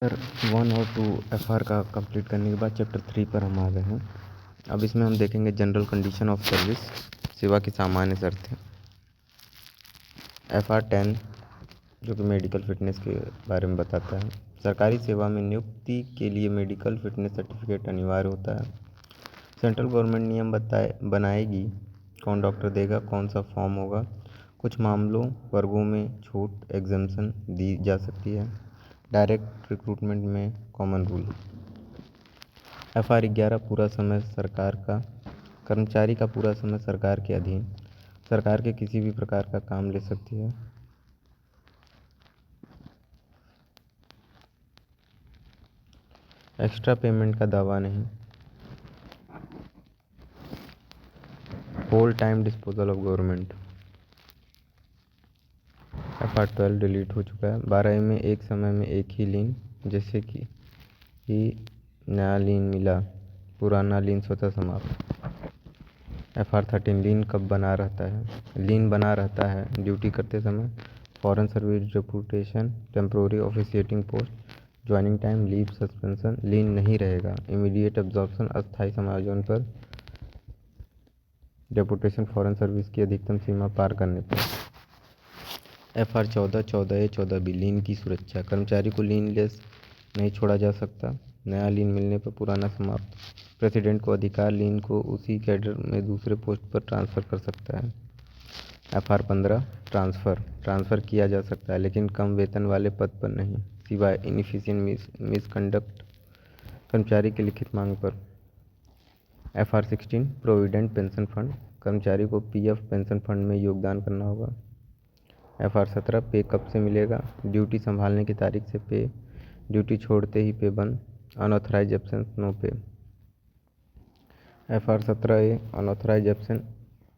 Chapter 1 और 2 FR का complete करने के बाद चैप्टर 3 पर हम आ गए हैं। अब इसमें हम देखेंगे जनरल कंडीशन ऑफ सर्विस, सेवा की सामान्य शर्तें। एफआर 10 जो कि मेडिकल फिटनेस के बारे में बताता है। सरकारी सेवा में नियुक्ति के लिए मेडिकल फिटनेस सर्टिफिकेट अनिवार्य होता है। सेंट्रल गवर्नमेंट नियम बनाएगी कौन डॉक्टर देगा, कौन सा फॉर्म होगा। कुछ मामलों वर्गों में छूट एग्जम्पशन दी जा सकती है। डायरेक्ट रिक्रूटमेंट में कॉमन रूल। एफआर 11 पूरा समय सरकार का, कर्मचारी का पूरा समय सरकार के अधीन, सरकार के किसी भी प्रकार का काम ले सकती है। एक्स्ट्रा पेमेंट का दावा नहीं। Whole time disposal of government. FR 12 delete हो चुका है। 12 में एक समय में एक ही लीन, जैसे कि नया लीन मिला, पुराना लीन स्वतः समाप्त। एफआर 13 लीन कब बना रहता है? लीन बना रहता है ड्यूटी करते समय, foreign service deputation, temporary officiating post, joining time, leave, suspension. Lien नहीं रहेगा इमीडिएट एब्जॉर्प्शन, अस्थायी समायोजन पर, डेपुटेशन फॉरेन सर्विस की अधिकतम सीमा पार करने पर। एफआर 14, 14A, 14B लीन की सुरक्षा। कर्मचारी को लीन लेस नहीं छोड़ा जा सकता। नया लीन मिलने पर पुराना समाप्त। प्रेसिडेंट को अधिकार लीन को उसी कैडर में दूसरे पोस्ट पर ट्रांसफ़र कर सकता है। एफआर 15 ट्रांसफ़र किया जा सकता है लेकिन कम वेतन वाले पद पर नहीं, सिवाय इनएफिशिएंट मिसकंडक्ट कर्मचारी की लिखित मांग पर। एफआर 16 प्रोविडेंट पेंशन फंड, कर्मचारी को पीएफ पेंशन फंड में योगदान करना होगा। एफआर 17 पे कब से मिलेगा? ड्यूटी संभालने की तारीख से पे, ड्यूटी छोड़ते ही पे बंद, unauthorised absence no pay. FR 17A unauthorised absence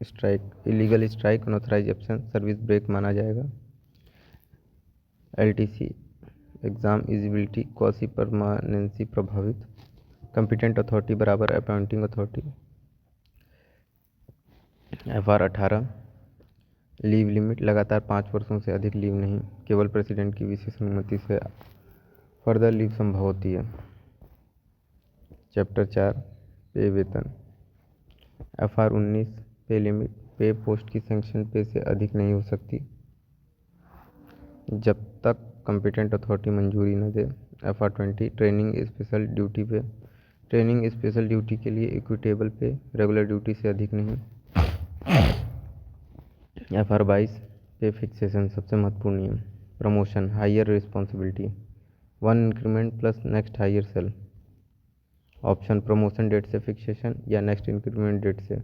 strike, illegal strike, unauthorised absence service break माना जाएगा। LTC exam eligibility, quasi permanency प्रभावित। कंपिटेंट अथॉरिटी बराबर appointing authority. FR 18 leave limit, लगातार 5 वर्षों से अधिक लीव नहीं, केवल प्रेसिडेंट की विशेष अनुमति से फर्दर लीव संभव होती है। चैप्टर 4 पे वेतन। एफआर 19 पे लिमिट, पे पोस्ट की सैंक्शन पे से अधिक नहीं हो सकती जब तक कंपिटेंट अथॉरिटी मंजूरी न दे। एफआर 20 ट्रेनिंग स्पेशल ड्यूटी पे, ट्रेनिंग स्पेशल ड्यूटी के लिए इक्विटेबल पे, रेगुलर ड्यूटी से अधिक नहीं। एफआर 22 पे फिक्सेशन, सबसे महत्वपूर्ण नियम। Promotion, higher responsibility, 1 increment plus next higher cell. Option promotion date से फिक्सेशन या नेक्स्ट इंक्रीमेंट डेट से।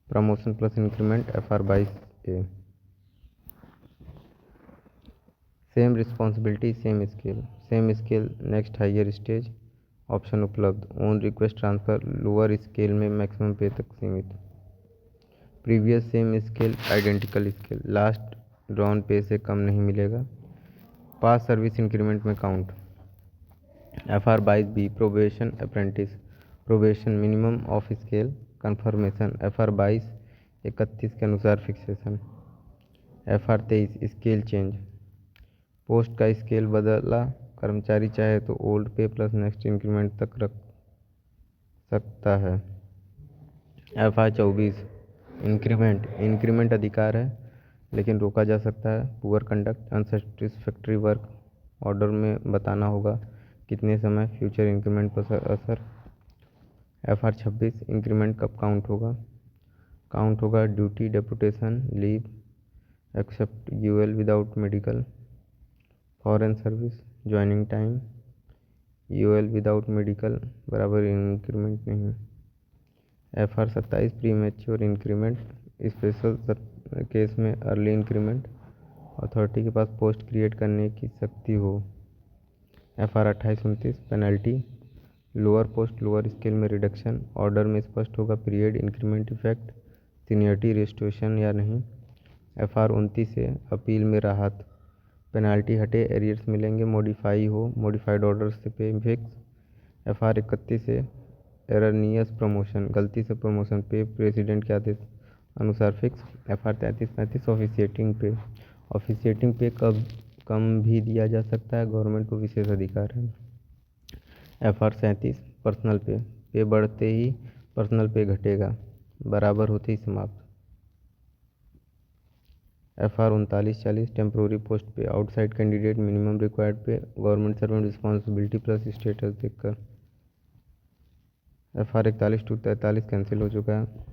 Promotion plus increment FR 22A। Same responsibility same scale next higher stage. Option उपलब्ध। On request transfer, lower scale में maximum pay तक सीमित। Previous same scale, identical scale, last drawn pay से कम नहीं मिलेगा। Past service increment में count. FR 22B probation apprentice, probation minimum of scale, confirmation. FR 22-31 के अनुसार fixation. FR 23 scale change, post का स्केल बदला, कर्मचारी चाहे तो ओल्ड पे प्लस नेक्स्ट इंक्रीमेंट तक रख सकता है। एफआर 24 इंक्रीमेंट अधिकार है लेकिन रोका जा सकता है। Poor conduct, unsatisfactory work, order में बताना होगा कितने समय फ्यूचर इंक्रीमेंट पर असर। एफआर 26 इंक्रीमेंट कब काउंट होगा duty, deputation, leave, except UL without medical, foreign service, joining time, UL without medical बराबर इंक्रीमेंट नहीं। FR 27 premature increment, special case में अर्ली इंक्रीमेंट, अथॉरिटी के पास पोस्ट क्रिएट करने की शक्ति हो। FR 28-29 penalty, lower post lower scale में रिडक्शन, ऑर्डर में स्पष्ट होगा period, increment effect, seniority restoration या नहीं। एफआर 29 से अपील में राहत, पेनाल्टी हटे, एरियर्स मिलेंगे, मॉडिफाई हो, मॉडिफाइड ऑर्डर से पे फिक्स। एफआर 31 से एरनियस प्रमोशन, गलती से प्रमोशन पे प्रेसिडेंट के आदेश अनुसार फिक्स। एफआर 33-35 ऑफिशिएटिंग पे, ऑफिशिएटिंग पे कब कम भी दिया जा सकता है, गवर्नमेंट को विशेष अधिकार है। FR 37 पर्सनल पे बढ़ते ही पर्सनल पे घटेगा, बराबर होते ही समाप्त। FR 3940 टेम्प्रोरी पोस्ट पे आउटसाइड कैंडिडेट मिनिमम रिक्वायर्ड पे government servant responsibility plus status देखकर। FR 41 to 43 कैंसिल हो चुका है।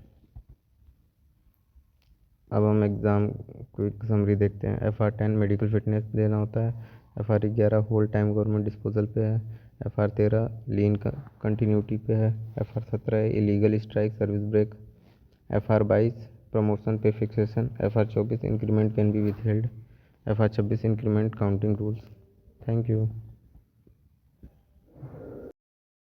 अब हम एग्ज़ाम क्विक समरी देखते हैं। FR 10 मेडिकल फिटनेस देना होता है। FR 11 whole time government disposal pay है। FR 13 लीन कंटिन्यूटी पे है। FR 17 illegal strike service break. FR 22 promotion pay fixation. FR 24 increment can be withheld. FR 26 increment counting rules. Thank you.